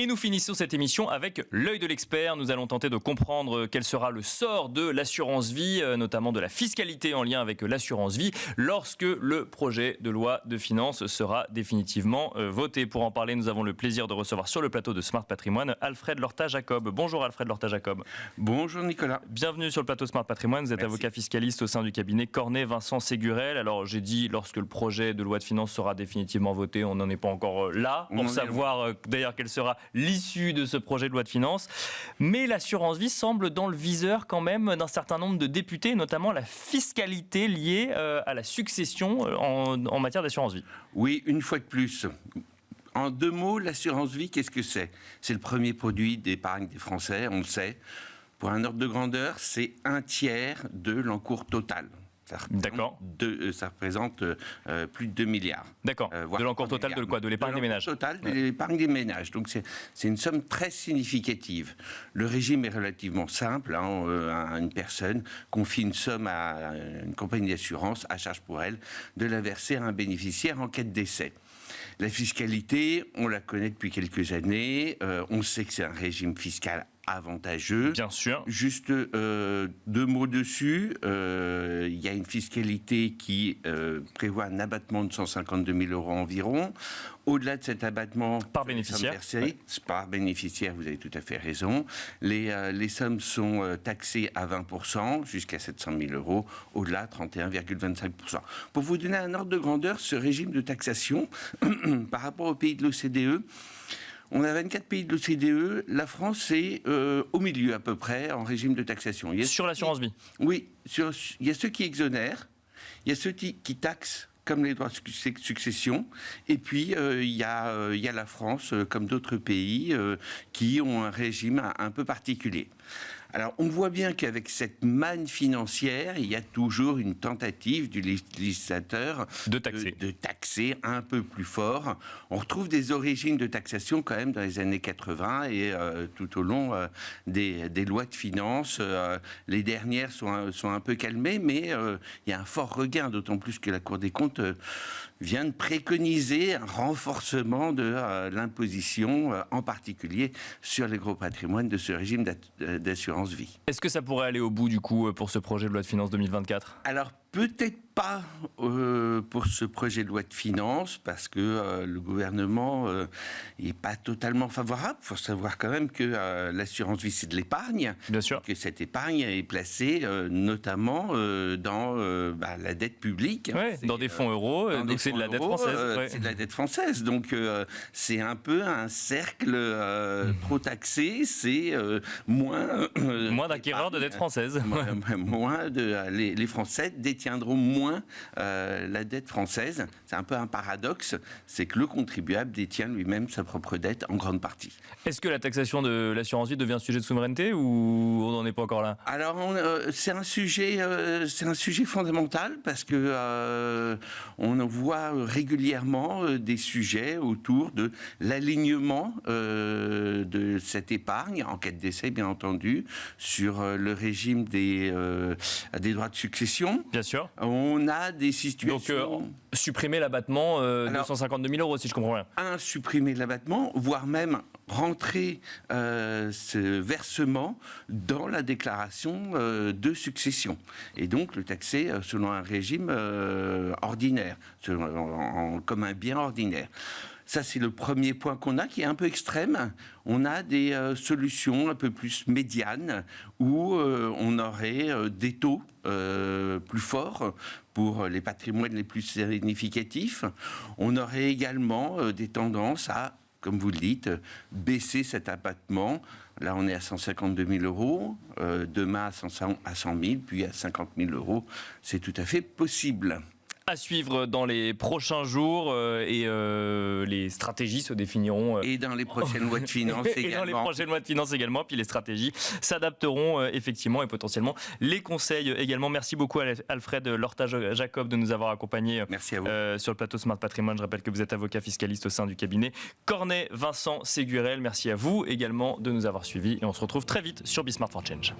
Et nous finissons cette émission avec l'œil de l'expert. Nous allons tenter de comprendre quel sera le sort de l'assurance vie, notamment de la fiscalité en lien avec l'assurance vie, lorsque le projet de loi de finances sera définitivement voté. Pour en parler, nous avons le plaisir de recevoir sur le plateau de Smart Patrimoine Alfred Lorta-Jacob. Bonjour Alfred Lorta-Jacob. Bonjour Nicolas. Bienvenue sur le plateau Smart Patrimoine. Vous êtes avocat fiscaliste au sein du cabinet Cornet Vincent Ségurel. Alors j'ai dit lorsque le projet de loi de finances sera définitivement voté, on n'en est pas encore là pour savoir d'ailleurs quelle sera l'issue de ce projet de loi de finances. Mais l'assurance vie semble dans le viseur quand même d'un certain nombre de députés, notamment la fiscalité liée à la succession en matière d'assurance vie. Oui, une fois de plus. En deux mots, l'assurance vie, qu'est-ce que c'est ? C'est le premier produit d'épargne des Français, on le sait. Pour un ordre de grandeur, c'est un tiers de l'encours total. D'accord. Ça représente plus de 2 milliards. D'accord. De l'encours total de quoi ? De l'épargne des ménages. Total de l'épargne des ménages. Donc c'est une somme très significative. Le régime est relativement simple. Une personne confie une somme à une compagnie d'assurance, à charge pour elle, de la verser à un bénéficiaire en cas de décès. La fiscalité, on la connaît depuis quelques années. On sait que c'est un régime fiscal avantageux. Bien sûr. Juste deux mots dessus. Il y a une fiscalité qui prévoit un abattement de 152 000 € environ. Au-delà de cet abattement... Par bénéficiaire. Par bénéficiaire, vous avez tout à fait raison. Les sommes sont taxées à 20%, jusqu'à 700 000 €. Au-delà, 31,25%. Pour vous donner un ordre de grandeur, ce régime de taxation, par rapport aux pays de l'OCDE, on a 24 pays de l'OCDE, la France est au milieu à peu près en régime de taxation. Sur l'assurance vie ? Oui, il y a ceux qui exonèrent, il y a ceux qui taxent comme les droits de succession, et puis il y a la France, comme d'autres pays, qui ont un régime un peu particulier. Alors, on voit bien qu'avec cette manne financière, il y a toujours une tentative du législateur de taxer un peu plus fort. On retrouve des origines de taxation quand même dans les années 80 et tout au long des lois de finances. Les dernières sont un peu calmées, mais il y a un fort regain, d'autant plus que la Cour des comptes vient de préconiser un renforcement de l'imposition, en particulier sur les gros patrimoines de ce régime d'assurance vie. Est-ce que ça pourrait aller au bout du coup pour ce projet de loi de finances 2024 ? Alors peut-être pas pour ce projet de loi de finances, parce que le gouvernement n'est pas totalement favorable. Il faut savoir quand même que l'assurance vie, c'est de l'épargne. Bien sûr. Que cette épargne est placée notamment dans la dette publique. Ouais, dans des fonds euros, donc c'est de la dette française. C'est de la dette française. Donc c'est un peu un cercle trop taxé. C'est moins d'acquéreurs de dette française. Les Français détiendront moins la dette française. C'est un peu un paradoxe, c'est que le contribuable détient lui-même sa propre dette en grande partie. Est-ce que la taxation de l'assurance vie devient sujet de souveraineté ou on n'en est pas encore là ? Alors c'est un sujet fondamental parce que on voit régulièrement des sujets autour de l'alignement de cette épargne en cas de décès, bien entendu, sur le régime des droits de succession. Bien sûr. On a des situations... Donc, supprimer l'abattement de 152 000 €, si je comprends bien. Supprimer l'abattement, voire même rentrer ce versement dans la déclaration de succession. Et donc, le taxer selon un régime ordinaire, comme un bien ordinaire. Ça, c'est le premier point qu'on a, qui est un peu extrême. On a des solutions un peu plus médianes, où on aurait des taux plus forts pour les patrimoines les plus significatifs. On aurait également des tendances à, comme vous le dites, baisser cet abattement. Là, on est à 152 000 €, demain à 100 000, puis à 50 000 €. C'est tout à fait possible. À suivre dans les prochains jours et les stratégies se définiront. Et dans les prochaines lois de finances également. Et dans les prochaines lois de finances également, puis les stratégies s'adapteront effectivement et potentiellement les conseils également. Merci beaucoup Alfred Lorta-Jacob de nous avoir accompagnés sur le plateau Smart Patrimoine. Je rappelle que vous êtes avocat fiscaliste au sein du cabinet Cornet Vincent Ségurel. Merci à vous également de nous avoir suivis et on se retrouve très vite sur Be Smart for Change.